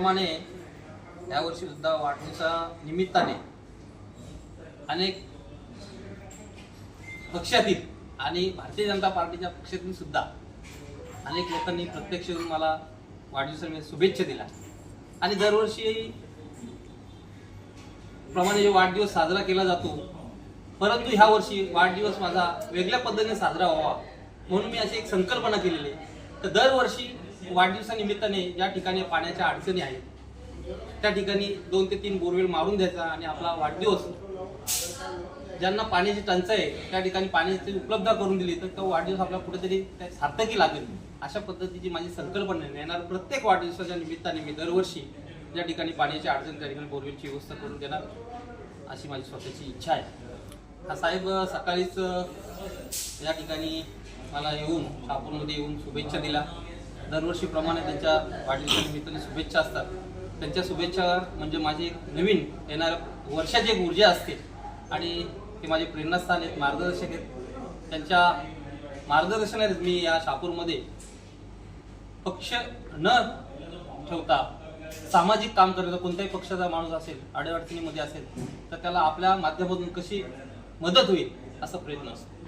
दरवर्षीप्रमाणे यावर्षी सुद्धा वाढदिवसा निमित्ताने अनेक पक्षातील आणि भारतीय जनता पार्टीच्या पक्षातील सुद्धा अनेक लोकांनी प्रत्यक्ष येऊन मला वाढदिवसानिमित्त शुभेच्छा दिल्या आणि दरवर्षी प्रमाणे जो वाढदिवस साजरा केला जातो, परंतु ह्या वर्षी वाढदिवस माझा वेगळ्या पद्धतीने साजरा व्हावा म्हणून मी अशी एक संकल्पना केलेली आहे। तर दरवर्षी वाढदिवसानिमित्ताने ज्या ठिकाणी पाण्याच्या अडचणी आहेत त्या ठिकाणी 2 ते 3 बोरवेल मारून द्यायचा आणि आपला वाढदिवस ज्यांना पाण्याची टंचाई आहे त्या ठिकाणी पाण्याची उपलब्ध करून दिली तर तो वाढदिवस आपल्याला कुठेतरी सार्थकी लागेल, अशा पद्धतीची माझी संकल्पना आहे। येणार प्रत्येक वाढदिवसाच्या निमित्ताने मी दरवर्षी ज्या ठिकाणी पाण्याची अडचण त्या ठिकाणी बोरवेलची व्यवस्था करून देणार अशी माझी स्वतःची इच्छा आहे। हा साहेब सकाळीच या ठिकाणी मला येऊन शापूरमध्ये येऊन शुभेच्छा दिल्या। दरवर्षीप्रमाणे त्यांच्या वाढदिवसानिमित्ताने शुभेच्छा असतात, त्यांच्या शुभेच्छा म्हणजे माझी एक नवीन येणाऱ्या वर्षाची एक ऊर्जा असते आणि ते माझे प्रेरणास्थान आहेत, मार्गदर्शक आहेत। त्यांच्या मार्गदर्शनात मी या शापूरमध्ये पक्ष न ठेवता सामाजिक काम करतो। कोणत्याही पक्षाचा माणूस असेल, अडचणीमध्ये असेल तर त्याला आपल्या माध्यमातून कशी मदत होईल असा प्रयत्न असतो।